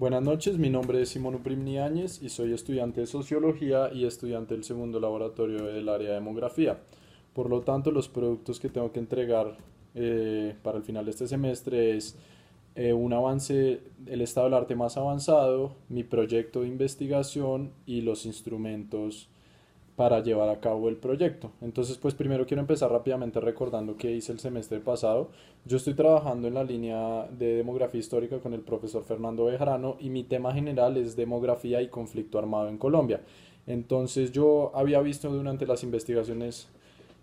Buenas noches, mi nombre es Simón Uprimni Áñez y soy estudiante de Sociología y estudiante del segundo laboratorio del área de Demografía. Por lo tanto, los productos que tengo que entregar para el final de este semestre es un avance, el estado del arte más avanzado, mi proyecto de investigación y los instrumentos para llevar a cabo el proyecto. Entonces, pues primero quiero empezar rápidamente recordando qué hice el semestre pasado. Yo estoy trabajando en la línea de demografía histórica con el profesor Fernando Bejarano y mi tema general es demografía y conflicto armado en Colombia. Entonces, yo había visto durante las investigaciones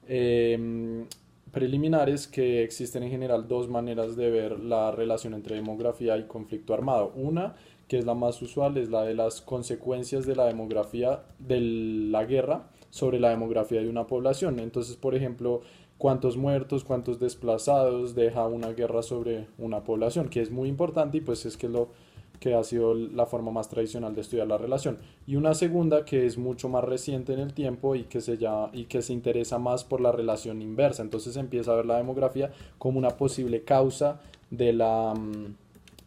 eh, preliminares que existen en general dos maneras de ver la relación entre demografía y conflicto armado. Una, que es la más usual, es la de las consecuencias de la demografía de la guerra sobre la demografía de una población. Entonces, por ejemplo, cuántos muertos, cuántos desplazados deja una guerra sobre una población, que es muy importante y pues es que lo que ha sido la forma más tradicional de estudiar la relación. Y una segunda que es mucho más reciente en el tiempo y que se interesa más por la relación inversa. Entonces empieza a ver la demografía como una posible causa de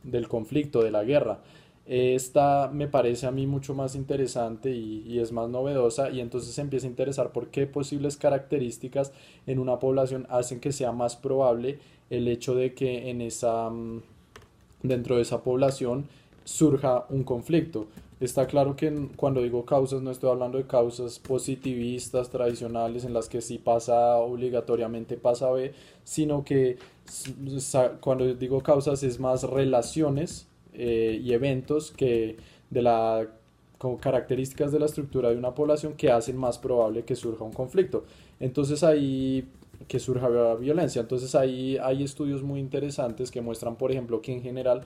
del conflicto, de la guerra. Esta me parece a mí mucho más interesante y es más novedosa y entonces se empieza a interesar por qué posibles características en una población hacen que sea más probable el hecho de que dentro de esa población surja un conflicto. Está claro que cuando digo causas no estoy hablando de causas positivistas tradicionales en las que si pasa obligatoriamente pasa B, sino que cuando digo causas es más relaciones y eventos que de la como características de la estructura de una población que hacen más probable que surja un conflicto. Entonces ahí que surja violencia. Entonces ahí hay estudios muy interesantes que muestran, por ejemplo, que en general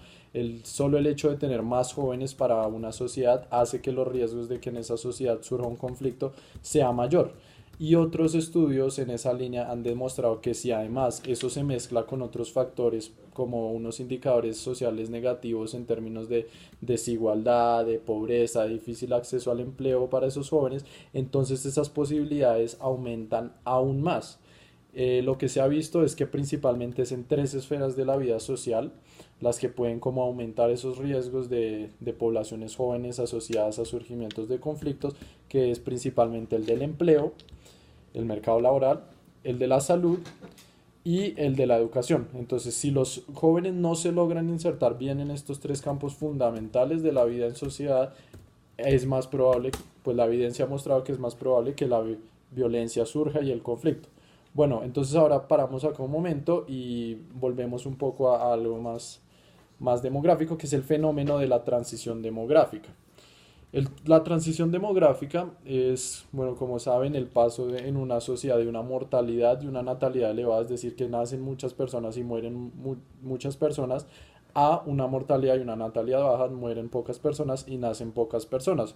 solo el hecho de tener más jóvenes para una sociedad hace que los riesgos de que en esa sociedad surja un conflicto sea mayor. Y otros estudios en esa línea han demostrado que si además eso se mezcla con otros factores como unos indicadores sociales negativos en términos de desigualdad, de pobreza, de difícil acceso al empleo para esos jóvenes, entonces esas posibilidades aumentan aún más. Lo que se ha visto es que principalmente es en tres esferas de la vida social las que pueden como aumentar esos riesgos de poblaciones jóvenes asociadas a surgimientos de conflictos, que es principalmente el del empleo, el mercado laboral, el de la salud y el de la educación. Entonces, si los jóvenes no se logran insertar bien en estos tres campos fundamentales de la vida en sociedad, es más probable, pues la evidencia ha mostrado que es más probable que la violencia surja y el conflicto. Bueno, entonces ahora paramos acá un momento y volvemos un poco a algo más demográfico, que es el fenómeno de la transición demográfica. La transición demográfica es, bueno, como saben, el paso en una sociedad de una mortalidad y una natalidad elevada, es decir, que nacen muchas personas y mueren muchas personas, a una mortalidad y una natalidad baja, mueren pocas personas y nacen pocas personas.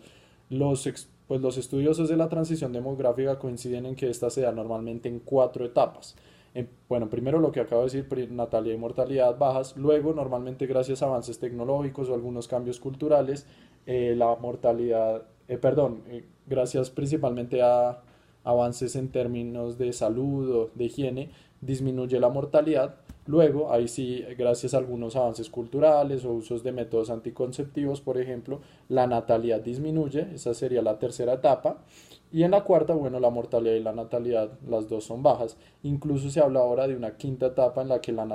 Pues los estudiosos de la transición demográfica coinciden en que esta se da normalmente en cuatro etapas. Bueno, primero lo que acabo de decir, natalidad y mortalidad bajas, luego normalmente gracias a avances tecnológicos o algunos cambios culturales, la mortalidad, gracias principalmente a avances en términos de salud o de higiene, disminuye la mortalidad. Luego, ahí sí, gracias a algunos avances culturales o usos de métodos anticonceptivos, por ejemplo, la natalidad disminuye, esa sería la tercera etapa. Y en la cuarta, bueno, la mortalidad y la natalidad, las dos son bajas. Incluso se habla ahora de una quinta etapa en la que la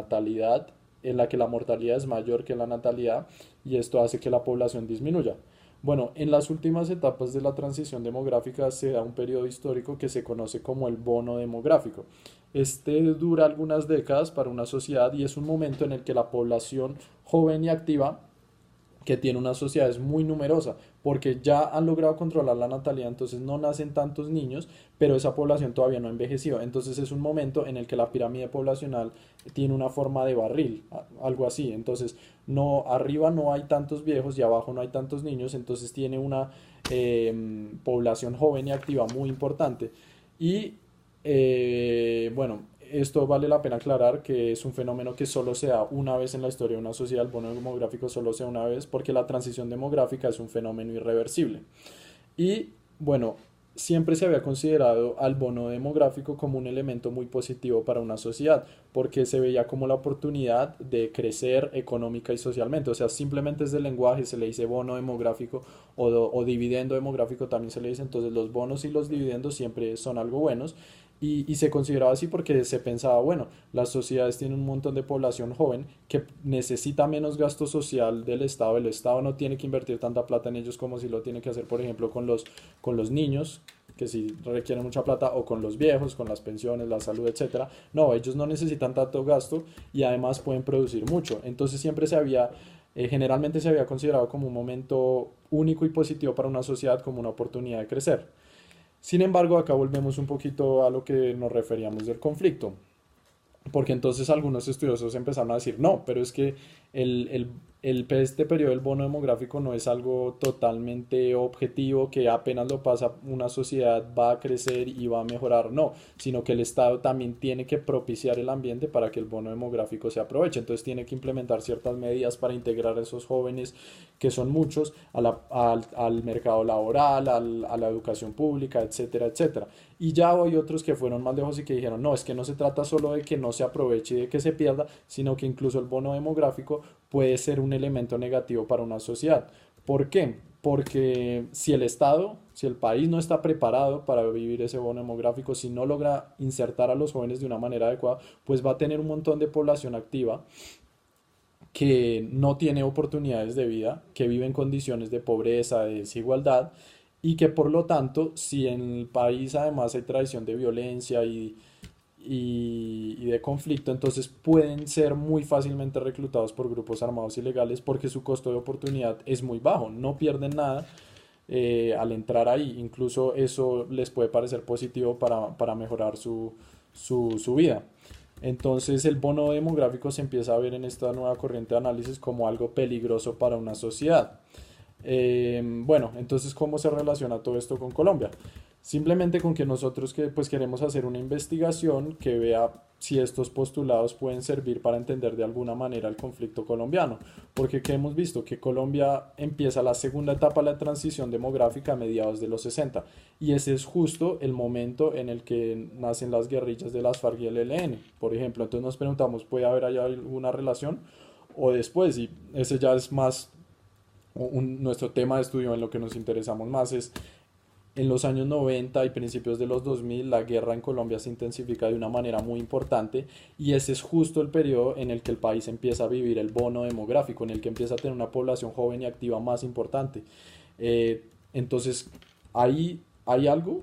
mortalidad es mayor que la natalidad y esto hace que la población disminuya. Bueno, en las últimas etapas de la transición demográfica se da un periodo histórico que se conoce como el bono demográfico. Este dura algunas décadas para una sociedad y es un momento en el que la población joven y activa que tiene una sociedad es muy numerosa, porque ya han logrado controlar la natalidad, entonces no nacen tantos niños, pero esa población todavía no ha envejecido. Entonces es un momento en el que la pirámide poblacional tiene una forma de barril, algo así. Entonces, no, arriba no hay tantos viejos y abajo no hay tantos niños, entonces tiene una población joven y activa muy importante. Y bueno, esto vale la pena aclarar que es un fenómeno que solo se da una vez en la historia de una sociedad, el bono demográfico solo se da una vez porque la transición demográfica es un fenómeno irreversible. Y bueno, siempre se había considerado al bono demográfico como un elemento muy positivo para una sociedad, porque se veía como la oportunidad de crecer económica y socialmente. O sea, simplemente es del lenguaje, se le dice bono demográfico o dividendo demográfico también se le dice. Entonces los bonos y los dividendos siempre son algo buenos. Y se consideraba así porque se pensaba, bueno, las sociedades tienen un montón de población joven que necesita menos gasto social del Estado. El Estado no tiene que invertir tanta plata en ellos como si lo tiene que hacer, por ejemplo, con los niños, que sí requieren mucha plata, o con los viejos, con las pensiones, la salud, etcétera. No, ellos no necesitan tanto gasto y además pueden producir mucho. Entonces siempre generalmente se había considerado como un momento único y positivo para una sociedad, como una oportunidad de crecer. Sin embargo, acá volvemos un poquito a lo que nos referíamos del conflicto. Porque entonces algunos estudiosos empezaron a decir, no, pero es que el, el, este periodo del bono demográfico no es algo totalmente objetivo que apenas lo pasa una sociedad va a crecer y va a mejorar, no, sino que el Estado también tiene que propiciar el ambiente para que el bono demográfico se aproveche. Entonces tiene que implementar ciertas medidas para integrar a esos jóvenes, que son muchos, al mercado laboral, a la educación pública, etcétera, etcétera. Y ya hay otros que fueron más lejos y que dijeron, no, es que no se trata solo de que no se aproveche y de que se pierda, sino que incluso el bono demográfico puede ser un elemento negativo para una sociedad. ¿Por qué? Porque si el Estado, si el país no está preparado para vivir ese bono demográfico, si no logra insertar a los jóvenes de una manera adecuada, pues va a tener un montón de población activa que no tiene oportunidades de vida, que vive en condiciones de pobreza, de desigualdad, y que por lo tanto, si en el país además hay tradición de violencia y de conflicto, entonces pueden ser muy fácilmente reclutados por grupos armados ilegales porque su costo de oportunidad es muy bajo, no pierden nada al entrar ahí, incluso eso les puede parecer positivo para mejorar su vida. Entonces el bono demográfico se empieza a ver en esta nueva corriente de análisis como algo peligroso para una sociedad. Bueno, entonces, ¿cómo se relaciona todo esto con Colombia? Simplemente con que nosotros pues queremos hacer una investigación que vea si estos postulados pueden servir para entender de alguna manera el conflicto colombiano. Porque ¿qué hemos visto? Que Colombia empieza la segunda etapa de la transición demográfica a mediados de los 60 y ese es justo el momento en el que nacen las guerrillas de las FARC y el ELN, por ejemplo. Entonces nos preguntamos, ¿puede haber allá alguna relación? O después, y ese ya es más nuestro tema de estudio, en lo que nos interesamos más es en los años 90 y principios de los 2000 la guerra en Colombia se intensifica de una manera muy importante y ese es justo el periodo en el que el país empieza a vivir el bono demográfico, en el que empieza a tener una población joven y activa más importante. Entonces, ¿ahí hay algo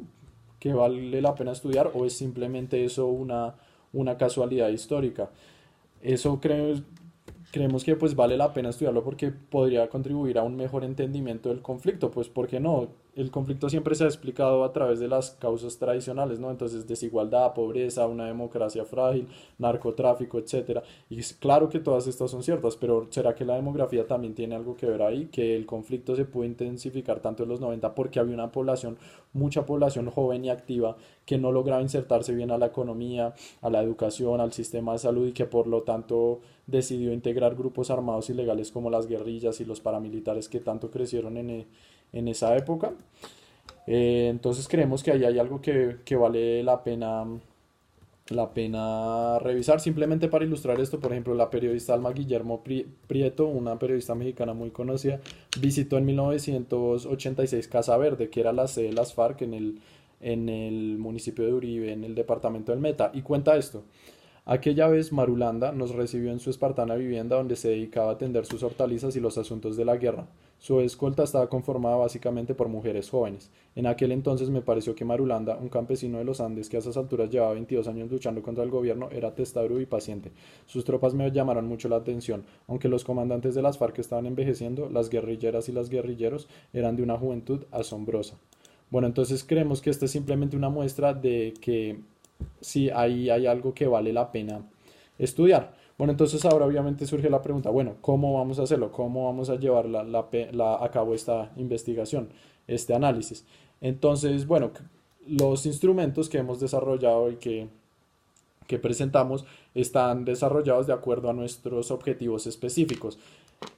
que vale la pena estudiar o es simplemente eso una casualidad histórica? Eso creemos que pues vale la pena estudiarlo porque podría contribuir a un mejor entendimiento del conflicto, pues porque no, el conflicto siempre se ha explicado a través de las causas tradicionales, ¿no? Entonces desigualdad, pobreza, una democracia frágil, narcotráfico, etcétera. Y es claro que todas estas son ciertas, pero ¿será que la demografía también tiene algo que ver ahí? Que el conflicto se pudo intensificar tanto en los 90 porque había una población, mucha población joven y activa que no lograba insertarse bien a la economía, a la educación, al sistema de salud y que por lo tanto decidió integrar grupos armados ilegales como las guerrillas y los paramilitares que tanto crecieron en esa época. Entonces creemos que ahí hay algo que vale la pena revisar. Simplemente para ilustrar esto, por ejemplo, la periodista Alma Guillermo Prieto, una periodista mexicana muy conocida, visitó en 1986 Casa Verde, que era la sede de las FARC en el municipio de Uribe, en el departamento del Meta, y cuenta esto. Aquella vez Marulanda nos recibió en su espartana vivienda donde se dedicaba a atender sus hortalizas y los asuntos de la guerra. Su escolta estaba conformada básicamente por mujeres jóvenes. En aquel entonces me pareció que Marulanda, un campesino de los Andes que a esas alturas llevaba 22 años luchando contra el gobierno, era testarudo y paciente. Sus tropas me llamaron mucho la atención. Aunque los comandantes de las FARC estaban envejeciendo, las guerrilleras y los guerrilleros eran de una juventud asombrosa. Bueno, entonces creemos que esta es simplemente una muestra de que si ahí hay algo que vale la pena estudiar. Bueno, entonces ahora obviamente surge la pregunta, bueno, ¿cómo vamos a hacerlo? ¿Cómo vamos a llevar a cabo esta investigación, este análisis? Entonces, bueno, los instrumentos que hemos desarrollado y que presentamos están desarrollados de acuerdo a nuestros objetivos específicos.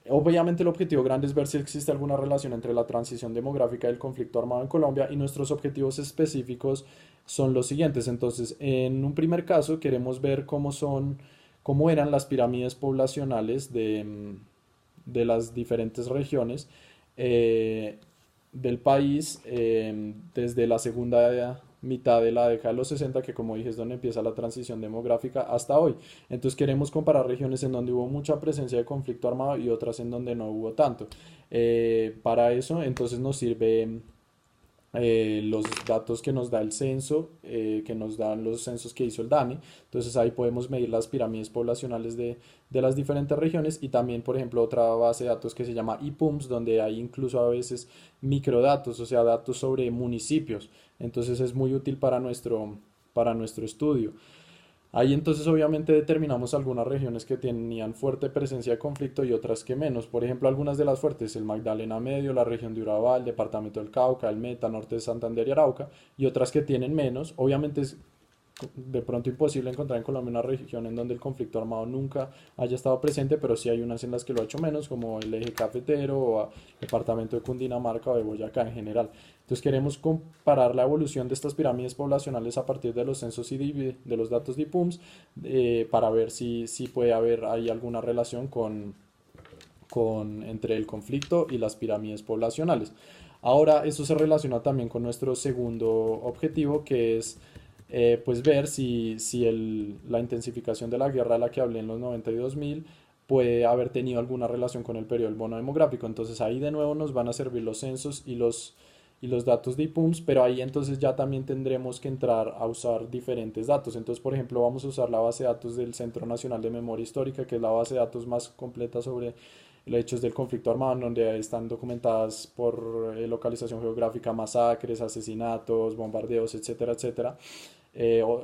Obviamente el objetivo grande es ver si existe alguna relación entre la transición demográfica y el conflicto armado en Colombia y nuestros objetivos específicos son los siguientes. Entonces, en un primer caso queremos ver cómo eran las pirámides poblacionales de las diferentes regiones eh, del país desde la segunda mitad de la década de los 60, que como dije es donde empieza la transición demográfica, hasta hoy. Entonces queremos comparar regiones en donde hubo mucha presencia de conflicto armado y otras en donde no hubo tanto. Para eso entonces nos sirve los datos que nos da el censo, que nos dan los censos que hizo el DANE. Entonces ahí podemos medir las pirámides poblacionales de las diferentes regiones y también, por ejemplo, otra base de datos que se llama IPUMS, donde hay incluso a veces microdatos, o sea, datos sobre municipios. Entonces es muy útil para nuestro estudio. Ahí entonces obviamente determinamos algunas regiones que tenían fuerte presencia de conflicto y otras que menos. Por ejemplo, algunas de las fuertes, el Magdalena Medio, la región de Urabá, el departamento del Cauca, el Meta, norte de Santander y Arauca, y otras que tienen menos. Obviamente es de pronto imposible encontrar en Colombia una región en donde el conflicto armado nunca haya estado presente, pero sí hay unas en las que lo ha hecho menos, como el eje cafetero o el departamento de Cundinamarca o de Boyacá en general. Entonces queremos comparar la evolución de estas pirámides poblacionales a partir de los censos y de los datos de IPUMS para ver si puede haber ahí alguna relación entre el conflicto y las pirámides poblacionales. Ahora, eso se relaciona también con nuestro segundo objetivo, que es pues ver si la intensificación de la guerra a la que hablé en los 92.000 puede haber tenido alguna relación con el periodo del bono demográfico. Entonces ahí de nuevo nos van a servir los censos y los datos de IPUMS, pero ahí entonces ya también tendremos que entrar a usar diferentes datos. Entonces, por ejemplo, vamos a usar la base de datos del Centro Nacional de Memoria Histórica, que es la base de datos más completa sobre los hechos del conflicto armado, donde están documentadas por localización geográfica, masacres, asesinatos, bombardeos, etcétera, etcétera.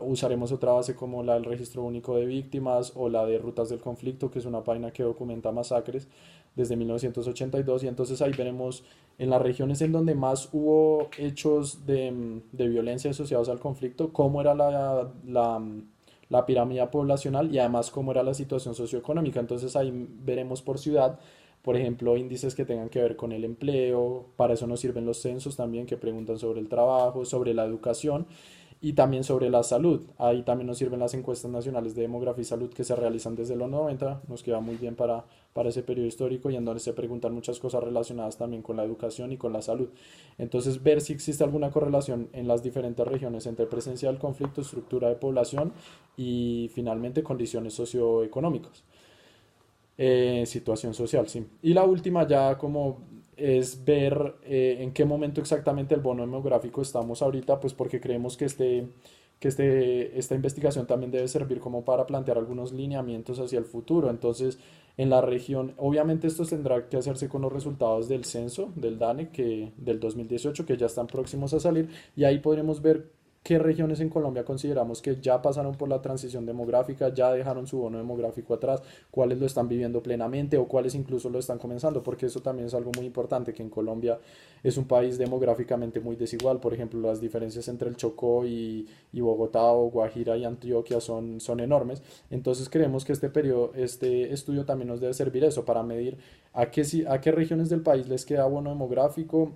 Usaremos otra base como la del Registro Único de Víctimas o la de Rutas del Conflicto, que es una página que documenta masacres desde 1982 y entonces ahí veremos en las regiones en donde más hubo hechos de violencia asociados al conflicto, cómo era la pirámide poblacional y además cómo era la situación socioeconómica. Entonces ahí veremos por ciudad, por ejemplo, índices que tengan que ver con el empleo, para eso nos sirven los censos también que preguntan sobre el trabajo, sobre la educación y también sobre la salud. Ahí también nos sirven las encuestas nacionales de demografía y salud que se realizan desde los 90, nos queda muy bien para ese periodo histórico y en donde se preguntan muchas cosas relacionadas también con la educación y con la salud. Entonces, ver si existe alguna correlación en las diferentes regiones entre presencia del conflicto, estructura de población y finalmente condiciones socioeconómicas. Situación social, sí. Y la última ya como es ver en qué momento exactamente el bono demográfico estamos ahorita, pues porque creemos esta investigación también debe servir como para plantear algunos lineamientos hacia el futuro. Entonces, en la región, obviamente esto tendrá que hacerse con los resultados del censo, del DANE, del 2018, que ya están próximos a salir, y ahí podremos ver qué regiones en Colombia consideramos que ya pasaron por la transición demográfica, ya dejaron su bono demográfico atrás, cuáles lo están viviendo plenamente o cuáles incluso lo están comenzando, porque eso también es algo muy importante, que en Colombia es un país demográficamente muy desigual. Por ejemplo, las diferencias entre el Chocó y Bogotá o Guajira y Antioquia son enormes. Entonces creemos que este estudio también nos debe servir eso, para medir a qué regiones del país les queda bono demográfico,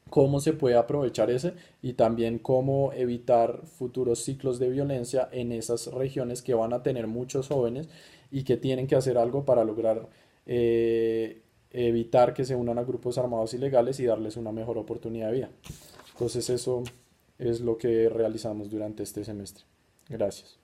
cómo se puede aprovechar ese y también cómo evitar futuros ciclos de violencia en esas regiones que van a tener muchos jóvenes y que tienen que hacer algo para lograr evitar que se unan a grupos armados ilegales y darles una mejor oportunidad de vida. Entonces eso es lo que realizamos durante este semestre. Gracias.